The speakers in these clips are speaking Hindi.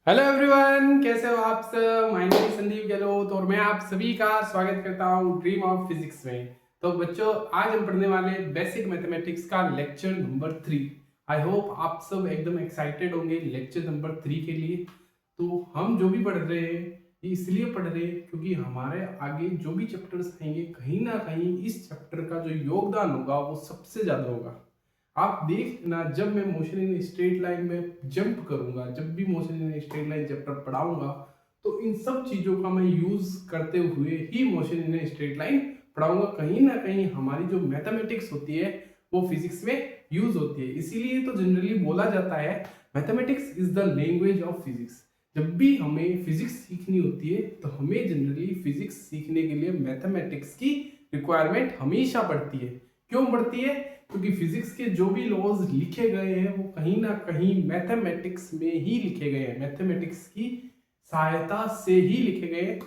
हेलो एवरीवन, कैसे हो आप सब। माय नेम संदीप गहलोत और मैं आप सभी का स्वागत करता हूँ ड्रीम ऑफ फिजिक्स में। तो बच्चों, आज हम पढ़ने वाले बेसिक मैथमेटिक्स का लेक्चर नंबर 3। आई होप आप सब एकदम एक्साइटेड होंगे लेक्चर नंबर 3 के लिए। तो हम जो भी पढ़ रहे हैं ये इसलिए पढ़ रहे हैं क्योंकि हमारे आगे जो भी चैप्टर्स आएंगे कहीं ना कहीं इस चैप्टर का जो योगदान होगा वो सबसे ज्यादा होगा। आप देखना, जब मैं मोशन इन स्ट्रेट लाइन में जंप करूंगा, जब भी motion in straight line chapter पढ़ाऊंगा तो इन सब चीजों का मैं यूज करते हुए ही मोशन इन स्ट्रेट लाइन पढ़ाऊंगा। कहीं ना कहीं हमारी जो मैथमेटिक्स होती है वो फिजिक्स में यूज होती है। इसीलिए तो जनरली बोला जाता है mathematics is the language of physics. जब भी हमें फिजिक्स सीखनी होती है तो हमें जनरली फिजिक्स सीखने के लिए मैथमेटिक्स की रिक्वायरमेंट हमेशा पड़ती है। क्यों पड़ती है? क्योंकि फिजिक्स के जो भी लॉज लिखे गए हैं वो कहीं ना कहीं मैथमेटिक्स में ही लिखे गए हैं, मैथमेटिक्स की सहायता से ही लिखे गए हैं।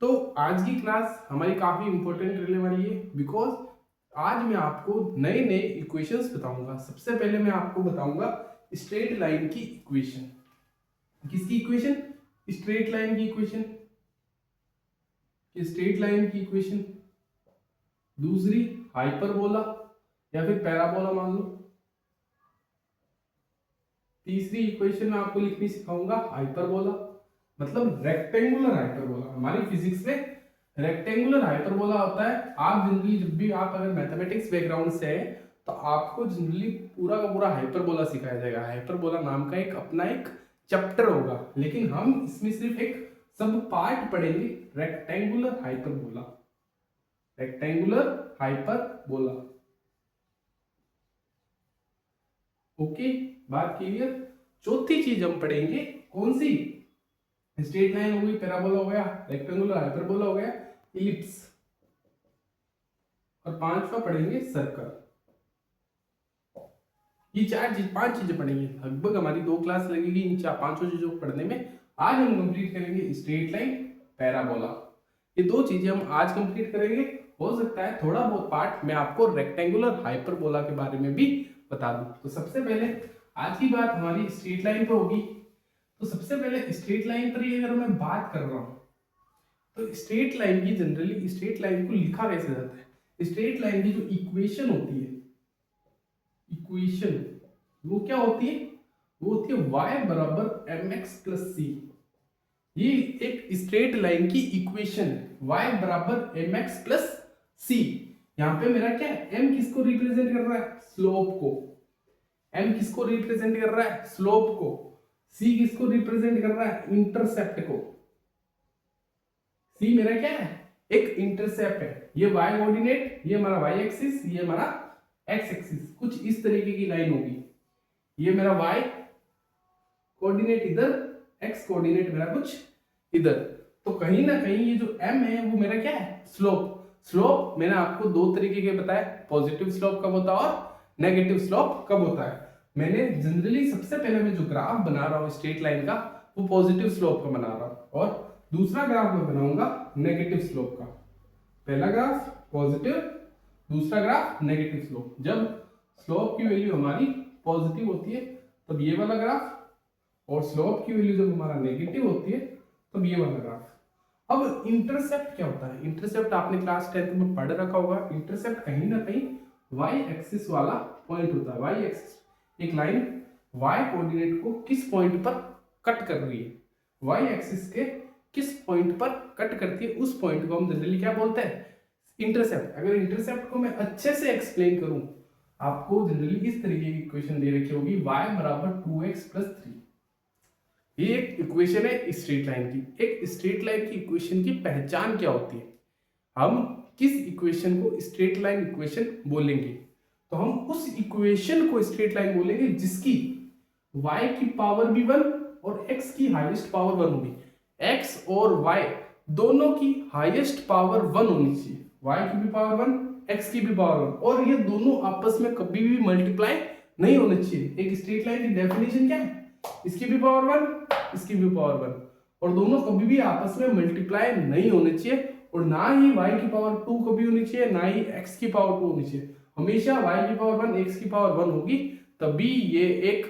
तो आज की क्लास हमारी काफी इंपॉर्टेंट रहने वाली है बिकॉज आज मैं आपको नए नए इक्वेशंस बताऊंगा। सबसे पहले मैं आपको बताऊंगा स्ट्रेट लाइन की इक्वेशन। किसकी इक्वेशन? स्ट्रेट लाइन की इक्वेशन। स्ट्रेट लाइन की इक्वेशन। दूसरी हाइपरबोला या फिर पैराबोला मान लो। तीसरी इक्वेशन में आपको लिखनी सिखाऊंगा हाइपरबोला, मतलब रेक्टेंगुलर हाइपरबोला। हमारी फिजिक्स में रेक्टेंगुलर हाइपरबोला होता है। आप जनरली जब भी आप अगर मैथमेटिक्स बैकग्राउंड से है तो आपको जनरली पूरा का पूरा हाइपरबोला सिखाया जाएगा। हाइपरबोला नाम का एक अपना एक चैप्टर होगा, लेकिन हम इसमें सिर्फ एक सब पार्ट पढ़ेंगे, rectangular hyperbola. Rectangular hyperbola. Okay, बात क्लियर। चौथी चीज हम पढ़ेंगे कौन सी? स्ट्रेट लाइन हो गई, पैराबोला हो गया, रेक्टेंगुलर हाइपरबोला हो गया, इलिप्स। और पांचवा पढ़ेंगे सर्कल। ये पांच चीजें पढ़ेंगे। लगभग हमारी 2 क्लास लगेगी इन पांचों चीजों को पढ़ने में। आज हम कंप्लीट करेंगे स्ट्रेट लाइन, पैराबोला। ये 2 चीजें हम आज कंप्लीट करेंगे। हो सकता है थोड़ा बहुत पार्ट मैं आपको रेक्टेंगुलर हाइपरबोला के बारे में भी बता दूं। तो सबसे पहले आज की बात हमारी स्ट्रेट लाइन पर होगी। तो सबसे पहले स्ट्रेट लाइन पर ही अगर मैं बात कर रहा हूं तो स्ट्रेट लाइन की जनरली स्ट्रेट लाइन को लिखा कैसे जाता है? स्ट्रेट लाइन की जो इक्वेशन होती है, इक्वेशन वो क्या होती है? वो होती है y बराबर mx प्लस सी। ये एक स्ट्रेट लाइन की इक्वेशन है, y बराबर mx प्लस सी। यहां पे मेरा क्या है? m किसको रिप्रेजेंट कर रहा है? स्लोप को। m किसको रिप्रेजेंट कर रहा है? स्लोप को। c किसको रिप्रेजेंट कर रहा है? इंटरसेप्ट को। c मेरा क्या है? एक इंटरसेप्ट है। ये y कोऑर्डिनेट, ये हमारा y एक्सिस, ये हमारा x एक्सिस। कुछ इस तरीके की लाइन होगी। ये मेरा y कोऑर्डिनेट इधर, x कोऑर्डिनेट मेरा कुछ इधर। तो कहीं ना कहीं ये जो m है वो मेरा क्या है? स्लोप। स्लोप मैंने आपको 2 तरीके के बताए, पॉजिटिव स्लोप कब होता है और नेगेटिव स्लोप कब होता है। मैंने जनरली सबसे पहले मैं जो ग्राफ बना रहा हूँ स्ट्रेट लाइन का वो पॉजिटिव स्लोप का बना रहा हूँ और दूसरा ग्राफ मैं बनाऊंगा नेगेटिव स्लोप का। पहला ग्राफ पॉजिटिव, दूसरा ग्राफ नेगेटिव स्लोप। जब स्लोप की वैल्यू हमारी पॉजिटिव होती है तब ये वाला ग्राफ, और स्लोप की वैल्यू जब हमारा नेगेटिव होती है तब ये वाला ग्राफ। अब इंटरसेप्ट क्या होता है? इंटरसेप्ट आपने क्लास 10th में पढ़ रखा होगा। इंटरसेप्ट कहीं ना कहीं y एक्सिस वाला पॉइंट होता है। y एक्सिस एक लाइन y कोऑर्डिनेट को किस पॉइंट पर कट कर रही है, y एक्सिस के किस पॉइंट पर कट करती है, उस पॉइंट को हम जनरली क्या बोलते हैं? इंटरसेप्ट। अगर इंटरसेप्ट को मैं अच्छे से एक्सप्लेन करूं, आपको जनरली इस तरीके की इक्वेशन दे रखी होगी, y बराबर 2x प्लस 3। ये एक इक्वेशन है स्ट्रेट लाइन की। एक स्ट्रेट लाइन की इक्वेशन की पहचान क्या होती है? हम किस इक्वेशन को स्ट्रेट लाइन इक्वेशन बोलेंगे? तो हम उस इक्वेशन को स्ट्रेट लाइन बोलेंगे जिसकी y की पावर भी 1 और x की हाईएस्ट पावर 1 होगी। x और y दोनों की हाईएस्ट पावर 1 होनी चाहिए। y की भी पावर 1, x की भी पावर 1, और ये दोनों आपस में कभी भी मल्टीप्लाई नहीं होने चाहिए। एक स्ट्रेट लाइन की डेफिनेशन क्या है? इसकी भी पावर 1, इसकी भी पावर 1, और दोनों कभी भी आपस में मल्टीप्लाई नहीं होने चाहिए। और ना ही y की पावर 2 कभी होनी चाहिए, ना ही x की पावर 2 होनी चाहिए। हमेशा y की पावर 1, x की पावर 1 होगी, तभी ये एक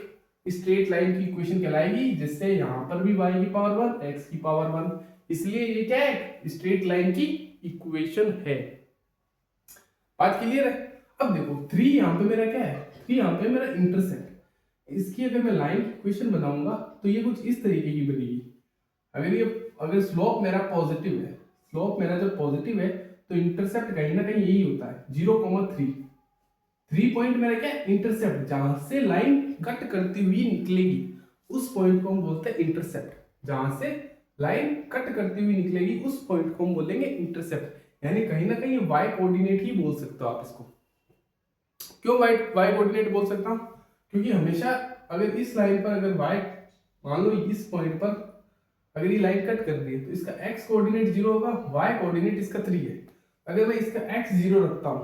स्ट्रेट लाइन की इक्वेशन कहलाएगी, जिससे यहाँ पर भी y की पावर 1 x की पावर 1, इसलिए ये क्या है, स्ट्रेट लाइन की इक्वेशन है। बात क्लियर है। अब देखो 3 यहाँ पे मेरा क्या है, 3 यहाँ पे मेरा इंटरसेप्ट, इसकी अगर मैं लाइन की इक्वेशन बनाऊंगा तो ये कुछ इस तरीके की बनेगी। अगर स्लोप मेरा पॉजिटिव है, स्लोप मेरा जब पॉजिटिव है तो इंटरसेप्ट कहीं ना कहीं यही होता है 0,3। 3 पॉइंट मेरा क्या है, इंटरसेप्ट, जहां से लाइन कट करती हुई निकलेगी उस पॉइंट को हम बोलते हैं इंटरसेप्ट। जहां से लाइन कट करती हुई निकलेगी उस पॉइंट को हम बोलेंगे इंटरसेप्ट, यानी कहीं ना कहीं वाई कोऑर्डिनेट ही बोल सकते हो आप इसको। क्यों वाई कोऑर्डिनेट बोल सकता हूं, क्योंकि हमेशा अगर इस लाइन पर अगर वाई, मान लो इस पॉइंट पर अगर ये लाइन कट कर दी है तो इसका x कोऑर्डिनेट 0 होगा, y कोऑर्डिनेट इसका 3 है। अगर मैं इसका x 0 रखता हूं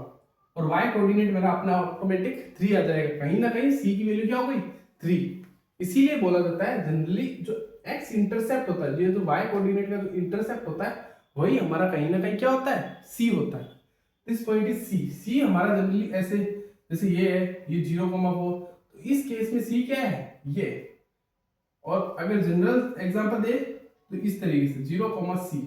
और y कोऑर्डिनेट मेरा अपना ऑटोमेटिक 3 आ जाएगा, कहीं ना कहीं c की वैल्यू क्या हो गई 3। इसीलिए बोला जाता है जनरली जो x इंटरसेप्ट होता है, जो y कोऑर्डिनेट का जो इंटरसेप्ट होता है वही हमारा कहीं ना कहीं क्या होता है, c होता है। दिस पॉइंट इज c हमारा जनरली ऐसे, जैसे ये है, ये 0,4, तो इस केस में c क्या है, ये। और अगर जनरल एग्जांपल दे तो इस तरीके से 0,c,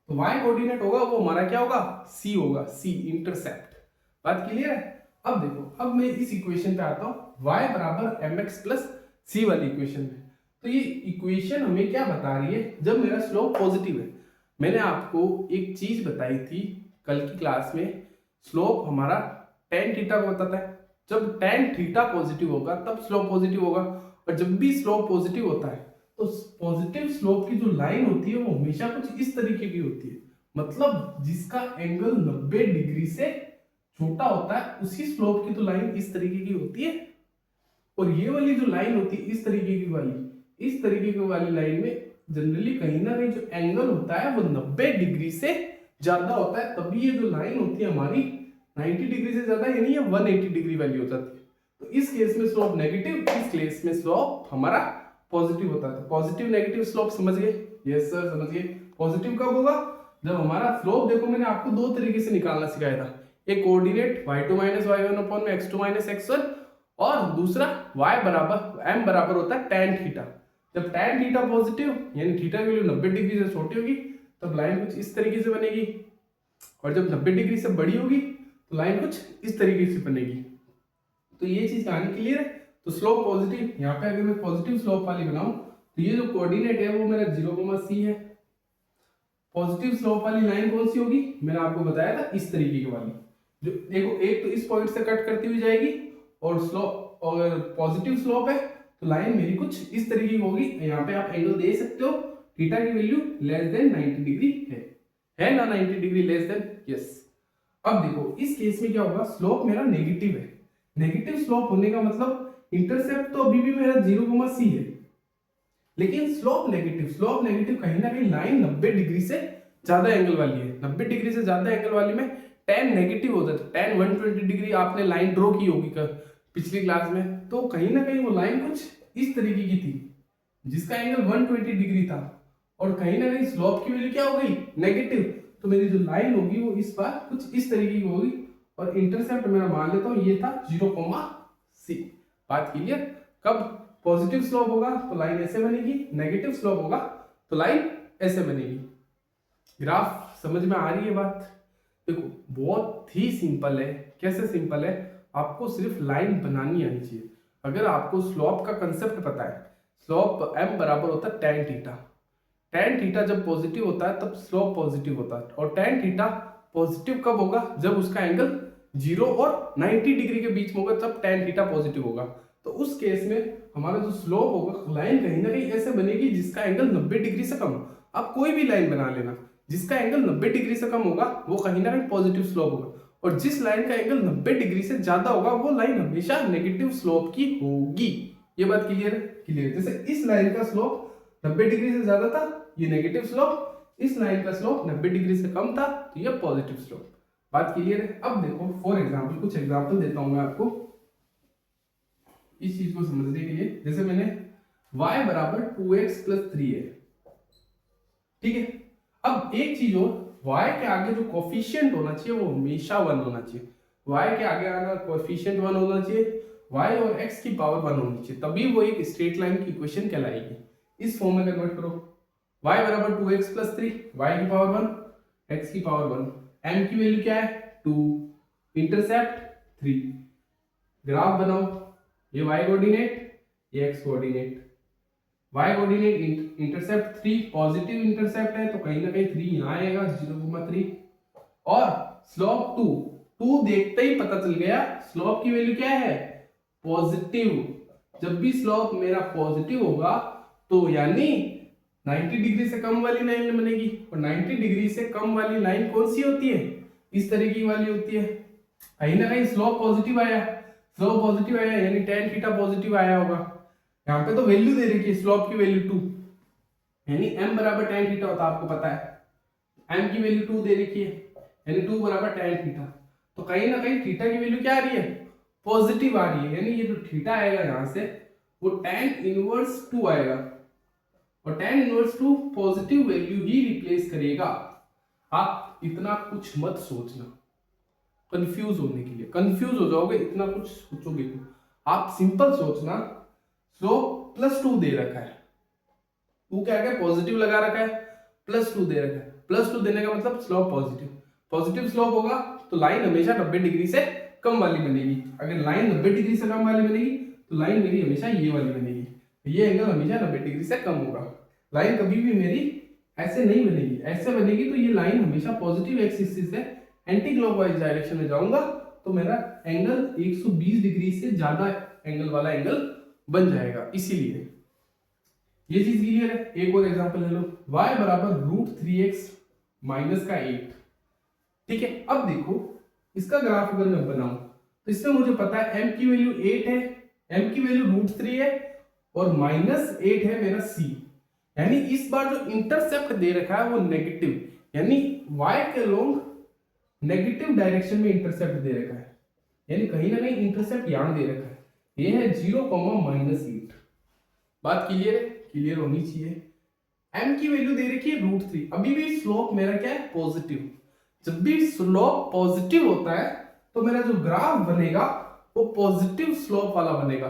तो y कोऑर्डिनेट होगा वो हमारा क्या होगा, c होगा, c इंटरसेप्ट। बात क्लियर है। अब देखो, अब मैं इस इक्वेशन पे आता हूं, y बराबर mx प्लस c वाली इक्वेशन में। तो ये इक्वेशन हमें क्या बता रही है, जब मेरा स्लोप पॉजिटिव है। मैंने आपको एक चीज बताई थी कल की क्लास में, स्लोप हमारा tan थीटा को बताता है। जब tan थीटा पॉजिटिव होगा तब स्लोप पॉजिटिव होगा, और जब भी स्लोप पॉजिटिव होता है तो पॉजिटिव स्लोप की जो लाइन होती है वो हमेशा कुछ इस तरीके की होती है, मतलब जिसका एंगल 90 डिग्री से छोटा होता है उसी स्लोप की तो लाइन इस तरीके की होती है। और ये वाली जो लाइन होती है इस तरीके की वाली, इस तरीके की वाली लाइन में जनरली कहीं ना कहीं जो एंगल होता है वो 90 डिग्री से ज्यादा होता है, तभी ये जो लाइन होती है हमारी 90 डिग्री से ज्यादा, यानी ये 180 डिग्री वाली हो जाती है। तो इस केस में स्लोप नेगेटिव, इस केस में स्लोप हमारा पॉजिटिव होता है। तो पॉजिटिव नेगेटिव स्लोप समझ गए, यस सर समझ गए। पॉजिटिव कब होगा, जब हमारा स्लोप, देखो मैंने आपको दो तरीके से निकालना सिखाया था, एक coordinate y2 minus y1 upon में x2 माइनस x1, और दूसरा y बराबर m बराबर होता है tan थीटा। जब tan थीटा पॉजिटिव यानी थीटा की वैल्यू 90 डिग्री से छोटी होगी तब लाइन कुछ इस तरीके से बनेगी, और जब 90 डिग्री से बड़ी होगी तो लाइन कुछ इस तरीके से बनेगी। तो ये चीज कहानी क्लियर है। तो स्लोप पॉजिटिव, यहाँ पे अगर मैं पॉजिटिव स्लोप वाली बनाऊं तो ये जो कोऑर्डिनेट है वो मेरा 0,c है। पॉजिटिव स्लोप वाली लाइन कौन सी होगी, मैंने आपको बताया था इस तरीके की वाली, जो देखो एक तो इस पॉइंट से कट करती हुई जाएगी, और स्लोप, और पॉजिटिव स्लोप है तो लाइन मेरी कुछ इस तरीके की होगी। यहाँ पे आप एंगल दे सकते हो, थीटा की वैल्यू लेस देन 90 डिग्री है ना, 90 डिग्री लेस देन, यस। अब देखो इस केस में क्या होगा, स्लोप मेरा नेगेटिव है। नेगेटिव स्लोप होने का मतलब इंटरसेप्ट तो अभी भी मेरा 0,c है, लेकिन स्लोप नेगेटिव कहीं ना कहीं लाइन 90 डिग्री से ज्यादा एंगल वाली है। 90 डिग्री से ज्यादा एंगल वाली में tan नेगेटिव होता है। tan 120 डिग्री आपने लाइन ड्रॉ की होगी पिछली क्लास में, तो कहीं ना कहीं वो लाइन कुछ इस तरीके की थी जिसका एंगल 120 डिग्री था, और कहीं ना कहीं स्लोप की वैल्यू क्या हो गई, नेगेटिव। तो मेरी जो लाइन होगी वो इस बार कुछ इस तरीके की होगी, और इंटरसेप्ट मेरा मान लेता हूं ये था 0,c। बात क्लियर। कब पॉजिटिव स्लोप होगा तो लाइन ऐसे बनेगी, नेगेटिव स्लोप होगा तो लाइन ऐसे बनेगी। ग्राफ समझ में आ रही है बात। देखो बहुत ही सिंपल है। कैसे सिंपल है, आपको सिर्फ लाइन बनानी आनी चाहिए। अगर आपको स्लोप का कंसेप्ट पता है, स्लोप m बराबर होता है tan थीटा। tan थीटा जब पॉजिटिव होता है तब स्लोप पॉजिटिव होता है, और tan थीटा पॉजिटिव कब होगा, जब उसका एंगल 0 और 90 डिग्री के बीच में होगा, तब tan थीटा पॉजिटिव होगा। तो उस केस में हमारा जो स्लोप होगा, लाइन कहीं ना कहीं ऐसे बनेगी जिसका एंगल 90 डिग्री से कम। आप कोई भी लाइन बना लेना, जिसका एंगल 90 डिग्री से कम होगा वो कहीं ना कहीं पॉजिटिव स्लोप होगा, और जिस लाइन का एंगल 90 डिग्री से ज्यादा होगा वो लाइन हमेशा नेगेटिव स्लोप की होगी। ये बात क्लियर है, क्लियर। जैसे इस लाइन का स्लोप 90 डिग्री से ज्यादा था, ये नेगेटिव स्लोप। इस लाइन का स्लोप 90 डिग्री से कम था, तो ये पॉजिटिव स्लोप। बात क्लियर है। अब देखो फॉर एग्जाम्पल, कुछ एग्जाम्पल देता हूं मैं आपको इस चीज को समझने के लिए। जैसे मैंने y बराबर 2x प्लस 3 है, ठीक है। अब एक चीज और, y के आगे जो कोफिशिएंट होना चाहिए वो हमेशा 1 होना चाहिए। y के आगे आना कोफिशिएंट 1 होना चाहिए, y और x की पावर 1 होनी चाहिए, तभी वो एक स्ट्रेट लाइन की इक्वेशन कहलाएगी। इस फॉर्म में कन्वर्ट करो, y बराबर 2x प्लस 3, y की पावर 1, x की पावर 1, m की वैल्यू क्या है 2, इंटरसेप्ट 3, ग्राफ बनाओ, ये y कोऑर्डिनेट, ये x coordinate, y coordinate intercept 3, positive intercept है तो कहीं ना कहीं 3 यहाँ आएगा 0,3, और स्लोप 2, 2 देखते ही पता चल गया स्लोप की वैल्यू क्या है पॉजिटिव। जब भी स्लोप मेरा पॉजिटिव होगा तो यानी 90 डिग्री से कम वाली लाइन बनेगी, और 90 डिग्री से कम वाली लाइन कौन सी होती है, इस तरह की वाली होती है। कहीं ना कहीं स्लोप पॉजिटिव आया, स्लोप पॉजिटिव आया यानी tan थीटा पॉजिटिव आया होगा। यहाँ पे तो वैल्यू दे रखी है स्लोप की वैल्यू 2, यानी m बराबर tan थीटा होता है, आपको पता है m की वैल्यू 2 दे रखी है, यानी 2 बराबर tan थीटा। तो कहीं ना कहीं थीटा की वैल्यू क्या आ रही है पॉजिटिव आ रही है, यानी ये जो थीटा आएगा यहाँ से वो tan इनवर्स 2 आएगा, और tan इनवर्स 2 पॉजिटिव वैल्यू ही रिप्लेस करेगा। आप इतना कुछ मत सोचना कंफ्यूज होने के लिए, कंफ्यूज हो जाओगे इतना कुछ सोचोगे तो। आप सिंपल सोचना, स्लोप +2 दे रखा है, 2 क्या है पॉजिटिव लगा रखा है, +2 दे रखा है, +2 देने का मतलब स्लोप पॉजिटिव, पॉजिटिव स्लोप होगा तो लाइन हमेशा 90 डिग्री से कम वाली बनेगी। अगर लाइन 90 डिग्री से कम वाली बनेगी तो लाइन मेरी हमेशा ये वाली बनेगी, ये एंगल हमेशा 90 डिग्री से कम होगा। लाइन कभी भी मेरी ऐसे नहीं बनेगी, ऐसे बनेगी तो ये लाइन हमेशा पॉजिटिव एक्सिस से एंटी क्लॉकवाइज डायरेक्शन में जाऊंगा तो मेरा एंगल 120 डिग्री से ज्यादा एंगल वाला एंगल बन जाएगा। इसीलिए ये चीज क्लियर है। एक और एग्जांपल ले लो, y बराबर √3x माइनस का 8, ठीक है। अब देखो इसका ग्राफ अगर मैं बनाऊं तो इसमें मुझे पता है m की वैल्यू 8 है, m की वैल्यू √3 है और -8 है मेरा c, यानी इस बार जो इंटरसेप्ट दे रखा है वो नेगेटिव, यानी y के लोग नेगेटिव डायरेक्शन में इंटरसेप्ट दे रखा है, यानी कहीं ना कहीं इंटरसेप्ट यहां दे रखा है, ये है 0,-8। बात क्लियर है, क्लियर होनी चाहिए। m की वैल्यू दे रखी है √3, अभी भी स्लोप मेरा क्या है पॉजिटिव। जब भी स्लोप पॉजिटिव होता है तो मेरा जो ग्राफ बनेगा वो पॉजिटिव स्लोप वाला बनेगा,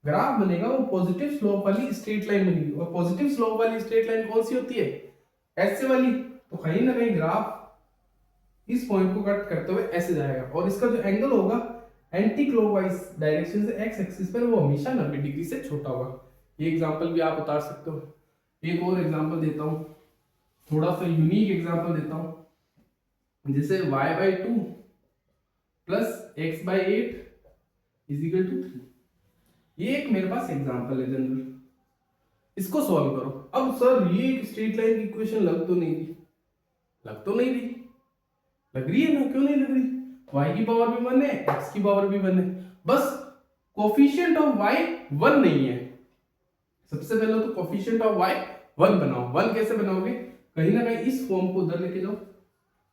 ग्राफ बनेगा वो पॉजिटिव स्लोप वाली स्ट्रेट लाइन बनेगी, और पॉजिटिव स्लोप वाली स्ट्रेट लाइन कौन सी होती है ऐसे वाली। तो कहीं ना कहीं ग्राफ इस पॉइंट को कट करते हुए ऐसे जाएगा, और इसका जो एंगल होगा एंटी क्लॉकवाइज डायरेक्शन से एक्स एक्सिस पर वो हमेशा 90 डिग्री से छोटा होगा। ये एग्जांपल भी आप उतार सकते हो। एक और एग्जांपल देता हूं, थोड़ा सा यूनिक एग्जांपल देता हूं, जैसे y/2 + x/8 = 3। ये एक मेरे पास एग्जांपल है जनरल, इसको सॉल्व करो। अब सर ये एक स्ट्रेट लाइन की इक्वेशन लग तो नहीं रही, लग तो नहीं रही, लग रही है ना, क्यों नहीं लग रही, y की पावर भी 1 है, x की पावर भी 1 है, बस कोफिशिएंट ऑफ y 1 नहीं है। सबसे पहले तो कोफिशिएंट ऑफ y 1 बनाओ। 1 कैसे बनाओगे, कहीं ना कहीं इस फॉर्म को उधर लेके जाओ,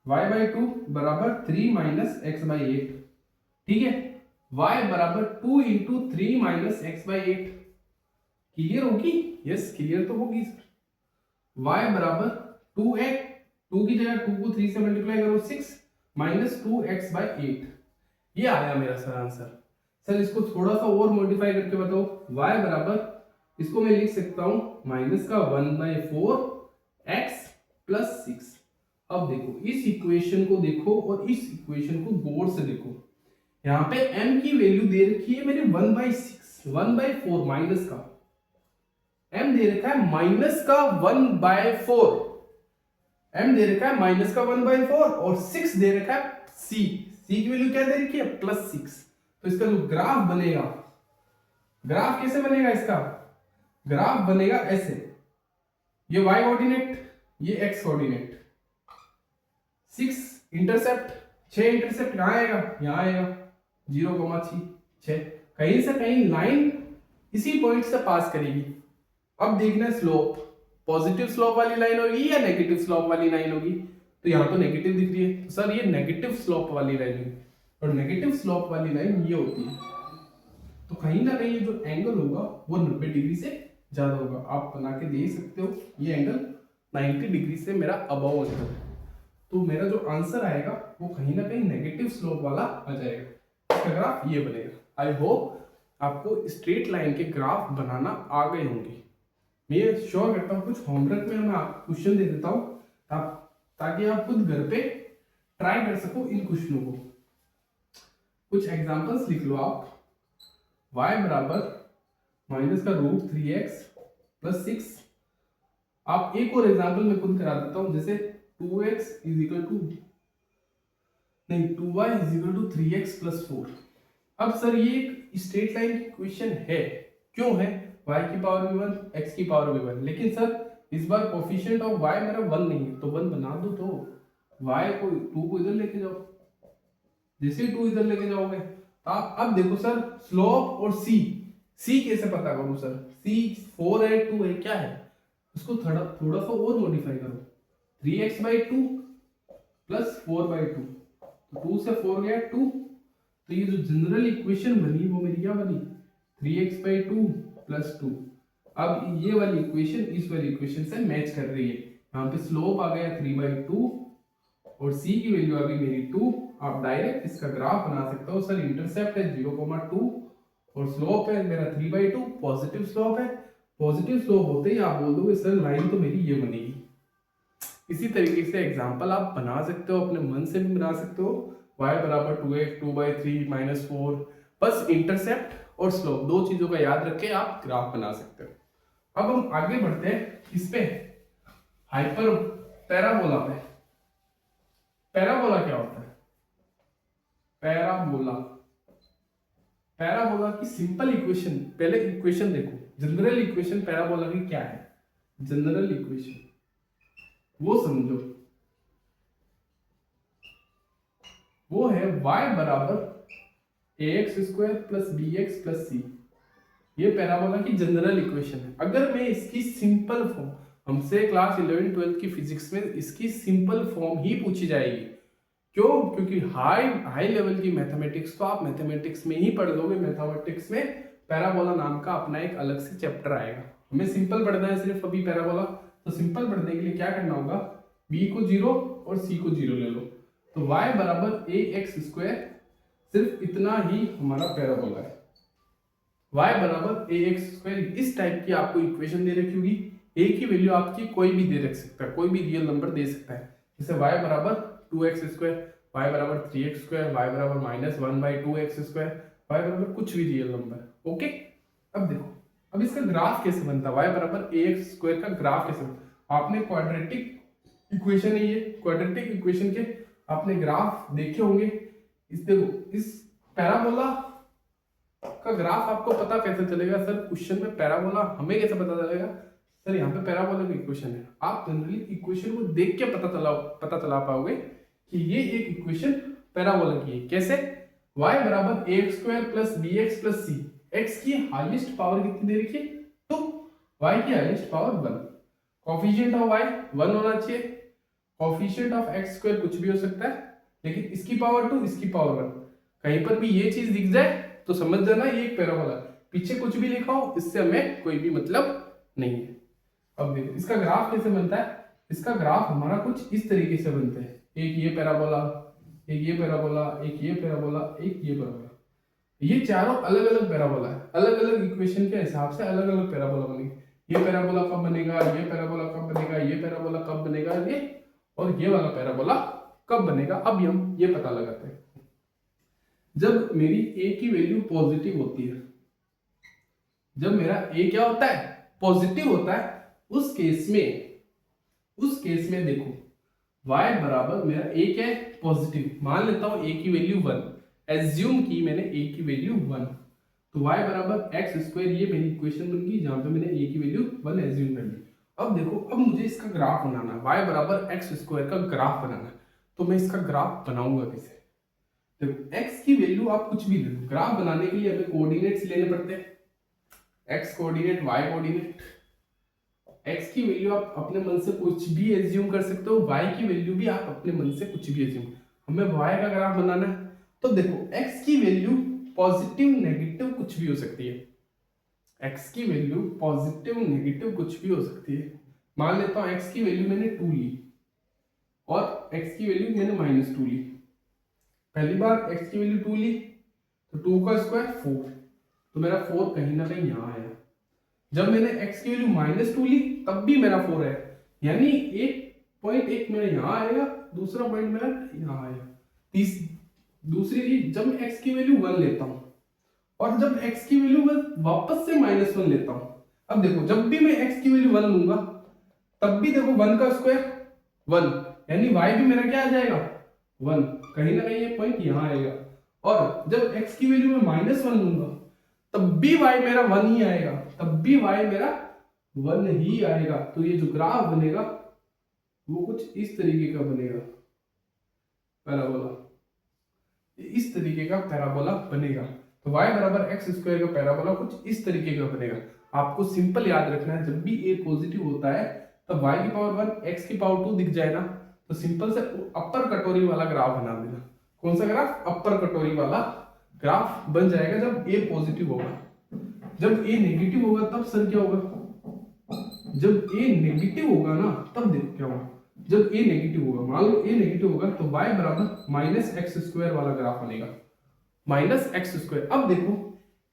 y/2 बराबर 3 - x/8, ठीक है। y बराबर 2 × 3 - x/8, क्लियर होगी, यस क्लियर तो होगी सर। y बराबर 2x, 2 की जगह 2 को 3 से मल्टीप्लाई करो 6 - 2x/8, ये आया मेरा सर आंसर। सर इसको थोड़ा सा और मॉडिफाई करके बताओ, y बराबर इसको मैं लिख सकता हूं -1/4 x + 6। अब देखो इस इक्वेशन को देखो और इस इक्वेशन को गौर से देखो, यहाँ पे m की वैल्यू दे रखी है मेरे 1/6, 1/4 माइनस का, m दे रखा है -1/4, m दे रखा है -1/4 और 6 दे रखा है c की वैल्यू क्या दे रखी है +6। तो इसका जो ग्राफ बनेगा, ग्राफ कैसे बनेगा, इसका ग्राफ बनेगा ऐसे, ये y कोऑर्डिनेट, ये x कोऑर्डिनेट, 6 इंटरसेप्ट, 6 इंटरसेप्ट कहां आएगा, यहां आएगा 0,6, कहीं से कहीं लाइन इसी पॉइंट से पास करेगी। अब देखना स्लोप, पॉजिटिव स्लोप वाली लाइन होगी या नेगेटिव स्लोप वाली लाइन होगी, तो यहाँ तो नेगेटिव दिख रही है, तो सर ये नेगेटिव स्लोप वाली लाइन है, और नेगेटिव स्लोप वाली लाइन ये होती है, तो कहीं ना कहीं जो एंगल होगा वो 90 डिग्री से ज्यादा होगा। आप बना के देख सकते हो, ये एंगल 90 डिग्री से मेरा अबव एंगल है, तो मेरा जो आंसर आएगा वो कहीं ना कहीं नेगेटिव स्लोप वाला आ जाएगा। इसका ग्राफ ये बनेगा। आई होप आपको स्ट्रेट लाइन के ग्राफ बनाना आ गए होंगे। मैं ये श्योर करता हूँ कुछ होमवर्क में मैं आपको क्वेश्चन दे देता हूँ ताकि आप खुद घर पे ट्राई कर सको इन क्वेश्चनों को। कुछ एग्जांपल्स लिख लो आप। y बराबर माइनस का रूट 3x प्लस 6। आप एक और एग्जांपल में खुद करा देता हूँ, जैसे 2x इज इक्वल टू नहीं 2y is equal to 3x plus 4। अब सर ये एक स्ट्रेट लाइन की क्वेश्चन है, क्यों है? y की पावर भी 1 x की पावर भी 1, लेकिन सर इस बार कोफिशिएंट ऑफ y मेरा 1 नहीं है, तो 1 बना दो। तो y को 2 को इधर लेके जाओ, जैसे 2 इधर लेके जाओगे तो आप अब देखो सर स्लोप और c कैसे पता करूं सर? c 4 है 2 है, क्या है? उसको थोड़ा सा और मॉडिफाई करो, 3x/2 प्लस 4/2, तो 2 से 4 गया 2, तो ये जो जनरल इक्वेशन बनी वो मेरी क्या बनी? 3x/2 plus 2। अब ये वाली इक्वेशन इस वाली इक्वेशन से मैच कर रही है। यहाँ पे स्लोप आ गया 3/2 और c की वैल्यू आ गई मेरी 2। आप डायरेक्ट इसका ग्राफ बना सकते हो सर। इंटरसेप्ट है 0,2 और स्लोप है मेरा 3/2, पॉजिटिव स्लोप है। पॉजिटिव स्लोप होते ही आप बोल दोगे सर लाइन तो मेरी ये बनेगी। इसी तरीके से एग्जांपल आप बना सकते हो, अपने मन से भी बना सकते हो। y बराबर 2x 2/3 माइनस 4। बस इंटरसेप्ट और स्लोप दो चीजों का याद रख के आप ग्राफ बना सकते हो। अब हम आगे बढ़ते हैं इस पे, हाइपर पैराबोला पे। पैराबोला क्या होता है? पैराबोला की सिंपल इक्वेशन, पहले इक्वेशन देखो। जनरल इक्वेशन पैराबोला की क्या है? जनरल इक्वेशन वो समझो, वो है y बराबर ax square plus bx plus c। ये पैराबोला की जनरल इक्वेशन है। अगर मैं इसकी सिंपल फॉर्म, हमसे क्लास 11 12 की फिजिक्स में इसकी सिंपल फॉर्म ही पूछी जाएगी। क्यों? क्योंकि हाई लेवल की मैथमेटिक्स तो आप मैथमेटिक्स में ही पढ़ लोगे। मैथमेटिक्स में पैराबोला नाम का अपना एक अलग से चैप्टर आएगा। हमें सिंपल पढ़ना है सिर्फ अभी पैराबोला, तो सिंपल पढ़ने के लिए क्या करना होगा? b को 0 और c को 0 ले लो, तो y बराबर ax स्क्वायर, सिर्फ इतना ही हमारा पैराबोला है। y बराबर ax स्क्वायर, इस टाइप की आपको इक्वेशन दे रखी होगी। a की वैल्यू आपकी कोई भी दे रख सकता है, कोई भी रियल नंबर दे सकता है। जैसे y बराबर 2x स्क्वायर, y बराबर 3x स्क्वायर, y बराबर माइनस 1/2x स्क्वायर, y बराबर कुछ भी रियल नंबर। ओके, अब देखो अब इसका ग्राफ कैसे बनता है? y बराबर ax स्क्वायर का ग्राफ कैसे बनता? आपने क्वाड्रेटिक इक्वेशन है ये, क्वाड्रेटिक इक्वेशन के आपने ग्राफ देखे होंगे। इस देखो, इस पैराबोला का ग्राफ आपको पता कैसे चलेगा? सर क्वेश्चन में पैराबोला हमें कैसे पता चलेगा? सर यहाँ पे पैराबोला की इक्वेशन है, आप जनरली इक्वेशन को देख के पता चला पाओगे कि ये एक इक्वेशन पैराबोला की है। कैसे? y बराबर ax square plus bx plus c। x की हाईएस्ट पावर कितनी दे रखी है? 2, y की highest power 1। Coefficient of y 1 होना चाहिए। कोफिशिएंट ऑफ x स्क्वायर कुछ भी हो सकता है, लेकिन इसकी पावर 2 इसकी पावर 1। कहीं पर भी ये चीज दिख जाए तो समझ जाना ये एक पैराबोला। पीछे कुछ भी लिखा हो इससे हमें कोई भी मतलब नहीं है। अब देखो इसका ग्राफ कैसे बनता है। इसका ग्राफ हमारा कुछ इस तरीके से बनता है, एक ये पैराबोला, एक ये पैराबोला, एक ये पैराबोला, एक ये पैराबोला। ये चारों अलग अलग पैराबोला है, अलग अलग इक्वेशन के हिसाब से अलग अलग पैराबोला बनेंगे। ये पैराबोला कब बनेगा, ये पैराबोला कब बनेगा, ये पैराबोला कब बनेगा, ये और ये वाला पैराबोला कब बनेगा। अब हम ये पता लगाते हैं, जब मेरी a की वैल्यू पॉजिटिव होती है, जब मेरा a क्या होता है? पॉजिटिव होता है। उस केस में देखो y बराबर मेरा a क्या है? पॉजिटिव। मान लेता हूं a की वैल्यू 1, एज्यूम की मैंने a की वैल्यू 1, तो y बराबर x स्क्वायर, ये मेरी इक्वेशन बन गई जहां पे मैंने a की वैल्यू 1 एज्यूम कर ली। अब देखो, अब मुझे इसका ग्राफ बनाना है, y बराबर x स्क्वायर का ग्राफ बनाना है। तो मैं इसका ग्राफ बनाऊंगा कैसे? देखो x की वैल्यू आप कुछ भी ले लो, ग्राफ बनाने के लिए हमें कोऑर्डिनेट्स लेने पड़ते हैं, x coordinate, y coordinate. x की वैल्यू आप अपने मन से कुछ भी एज्यूम कर सकते हो, y की वैल्यू भी आप अपने मन से कुछ भी एज्यूम। हमें y का ग्राफ बनाना है, तो देखो x की वैल्यू पॉजिटिव नेगेटिव कुछ भी हो सकती है। x की वैल्यू पॉजिटिव नेगेटिव कुछ भी हो सकती है। मान लेता हूं x की वैल्यू मैंने 2 ली और x की वैल्यू मैंने -2 ली। पहली बार x की वैल्यू 2 ली तो 2 का स्क्वायर 4, तो मेरा 4 कहीं ना कहीं यहाँ आया। जब मैंने x की वैल्यू -2 ली तब भी मेरा 4 है, यानी एक पॉइंट एक मेरा यहाँ आएगा, दूसरा पॉइंट मेरा यहाँ आएगा। दूसरी चीज, जब मैं x की वैल्यू 1 लेता हूँ और जब x की वैल्यू मैं वापस से -1 लेता हूँ, अब देखो जब भी मैं x की वैल्यू 1 लूंगा तब भी देखो 1 का स्क्वायर 1, यानी y भी मेरा क्या आ जाएगा 1, कहीं ना कहीं ये पॉइंट यहाँ आएगा। और जब x की वैल्यू में -1 लूंगा तब भी y मेरा 1 ही आएगा, तब भी y मेरा 1 ही आएगा। तो ये जो ग्राफ बनेगा वो कुछ इस तरीके का बनेगा, पैराबोला, इस तरीके का पैराबोला बनेगा। तो y बराबर एक्स स्क्वायर का पैराबोला कुछ इस तरीके का बनेगा। आपको सिंपल याद रखना है, जब भी a पॉजिटिव होता है तब y की पावर 1 x की पावर 2 दिख जाए ना, तो सिंपल से अपर कटोरी वाला ग्राफ बना देना। कौन सा ग्राफ? अपर कटोरी वाला ग्राफ बन जाएगा जब a पॉजिटिव होगा। जब a नेगेटिव होगा तब सर क्या होगा? जब a नेगेटिव होगा ना तब देखो क्या होगा। जब a नेगेटिव होगा, मान लो a नेगेटिव होगा तो y बराबर -x² वाला ग्राफ बनेगा, -x²। अब देखो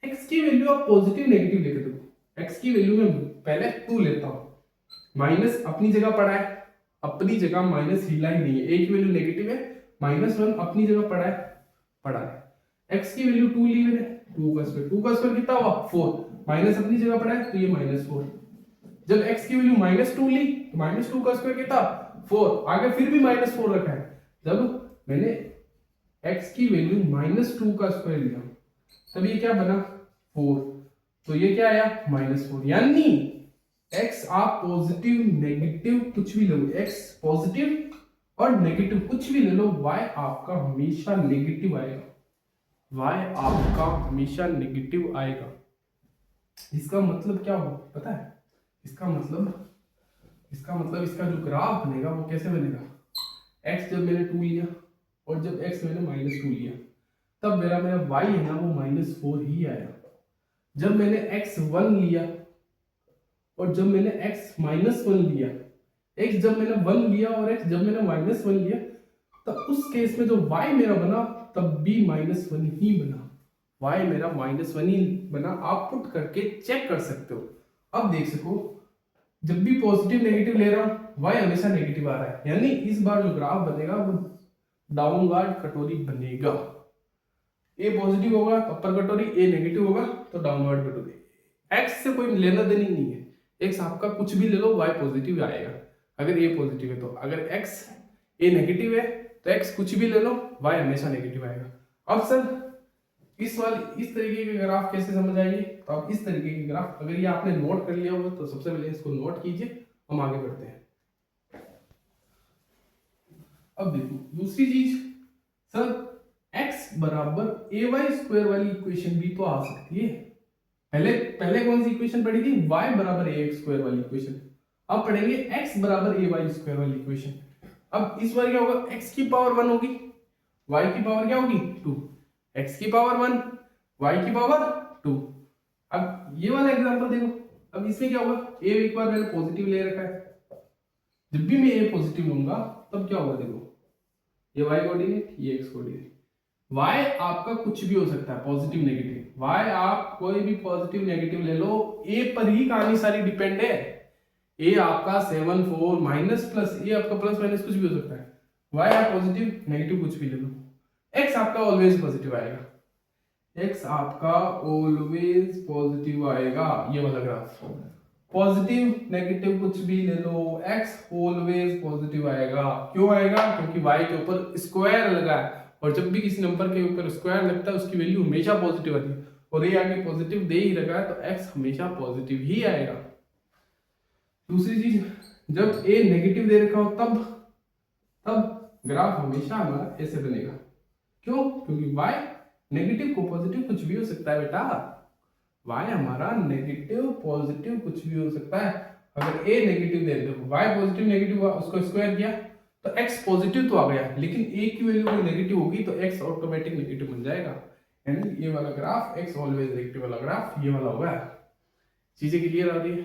x की वैल्यू आप पॉजिटिव नेगेटिव लेके देखो, x की वैल्यू में पहले 2 लेता हूं, माइनस अपनी जगह पड़ा है, अपनी जगह माइनस हिला ही नहीं है, a की वैल्यू नेगेटिव है, -1 अपनी जगह पड़ा है। x की वैल्यू 2 ली मैंने, 2 का स्क्वायर कितना हुआ 4, माइनस अपनी जगह पड़ा है तो ये -4। जब x की वैल्यू -2 ली तो -2 का स्क्वायर कितना 4, आगे फिर भी -4 रखा है। जब मैंने x की वैल्यू -2 का स्क्वायर लिया तब ये क्या बना 4, तो ये क्या आया -4। यानी x आप पॉजिटिव नेगेटिव कुछ भी ले लो, x पॉजिटिव और नेगेटिव कुछ भी ले लो, y आपका हमेशा नेगेटिव आएगा, y आपका हमेशा नेगेटिव आएगा। इसका मतलब क्या हो पता है? इसका मतलब इसका जो ग्राफ बनेगा वो कैसे बनेगा? x जब मैंने 2 लिया और जब x मैंने -2 लिया तब मेरा y है ना वो -4 ही आया। जब मैंने x 1 लिया और जब मैंने x -1 लिया, x जब मैंने 1 लिया और x जब मैंने -1 लिया, तब उस केस में जो y मेरा बना तब भी -1 ही बना, y मेरा -1 ही बना। आप पुट करके चेक कर सकते हो। अब देख सको जब भी पॉजिटिव नेगेटिव ले रहा हूं y हमेशा नेगेटिव आ रहा है, यानी इस बार जो ग्राफ बनेगा वो डाउनवर्ड कटोरी बनेगा। a पॉजिटिव होगा तो अपर कटोरी, a नेगेटिव होगा तो डाउनवर्ड कटोरी। x से कोई लेना देनी नहीं है, x आपका कुछ भी ले लो y पॉजिटिव आएगा अगर a पॉजिटिव है तो। अगर a नेगेटिव है तो x कुछ भी ले लो y हमेशा नेगेटिव आएगा। अब सर इस तरीके के ग्राफ कैसे समझ आएंगे? तो आप इस तरीके के ग्राफ, अगर ये आपने नोट कर लिया होगा तो सबसे पहले इसको नोट कीजिए, हम आगे बढ़ते हैं। अब देखो दूसरी चीज, सर x बराबर ay² वाली इक्वेशन भी तो आ सकती है। पहले कौन सी इक्वेशन पढ़ी थी? y बराबर ax² वाली इक्वेशन। अब पढ़ेंगे x बराबर ay² वाली इक्वेशन। अब इस बार क्या होगा? x की पावर 1 होगी, y की पावर क्या होगी 2, x की पावर 1 y की पावर 2। अब ये वाला एग्जांपल देखो, अब इसमें क्या होगा? a एक बार मैंने पॉजिटिव ले रखा है, जब भी मैं a पॉजिटिव लूंगा तब क्या होगा? देखो ये y कोऑर्डिनेट, ये x कोऑर्डिनेट। y आपका कुछ भी हो सकता है, पॉजिटिव नेगेटिव। y आप कोई भी पॉजिटिव नेगेटिव ले लो, a पर ही कहानी सारी डिपेंड है। a आपका 7 4 माइनस प्लस, a आपका प्लस माइनस कुछ भी हो सकता है। y आप पॉजिटिव नेगेटिव कुछ भी ले लो, x आपका ऑलवेज पॉजिटिव आएगा, x आपका ऑलवेज पॉजिटिव आएगा। ये वाला ग्राफ पॉजिटिव नेगेटिव कुछ भी ले लो, x ऑलवेज पॉजिटिव आएगा। क्यों आएगा? क्योंकि y के ऊपर स्क्वायर लगा है, और जब भी किसी नंबर के ऊपर स्क्वायर लगता है उसकी वैल्यू हमेशा पॉजिटिव आती है, और ये आगे पॉजिटिव दे ही रखा है तो x हमेशा पॉजिटिव ही आएगा। दूसरी चीज, जब a नेगेटिव दे रखा हो तब ग्राफ हमेशा हमारा ऐसे बनेगा। क्यों? क्योंकि y नेगेटिव को पॉजिटिव कुछ भी हो सकता है बेटा, y हमारा नेगेटिव पॉजिटिव कुछ भी हो सकता है। अगर a नेगेटिव दे दो, y पॉजिटिव नेगेटिव हुआ, उसको स्क्वायर किया तो x पॉजिटिव तो आ गया, लेकिन a की वैल्यू कोई नेगेटिव होगी तो x ऑटोमेटिक नेगेटिव बन जाएगा। यानी ये वाला ग्राफ x ऑलवेज नेगेटिव वाला ग्राफ ये वाला होगा। चीजें क्लियर आ रही है?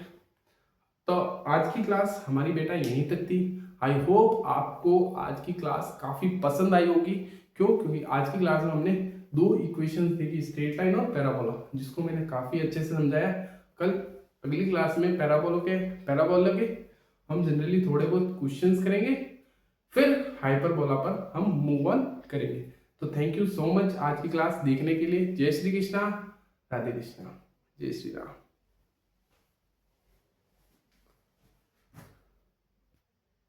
तो आज की क्लास हमारी बेटा यहीं तक थी। आई होप आपको आज की क्लास काफी पसंद आई होगी। क्यों? क्योंकि आज की क्लास में हमने दो इक्वेशंस देखी, स्ट्रेट लाइन और पैराबोला, जिसको मैंने काफी अच्छे से समझाया। कल अगली क्लास में पैराबोला के हम जनरली थोड़े बहुत क्वेश्चंस करेंगे, फिर हाइपरबोला पर हम मूव ऑन करेंगे। तो थैंक यू सो मच आज की क्लास देखने के लिए। जय श्री कृष्णा, राधे कृष्णा, जय श्री राम।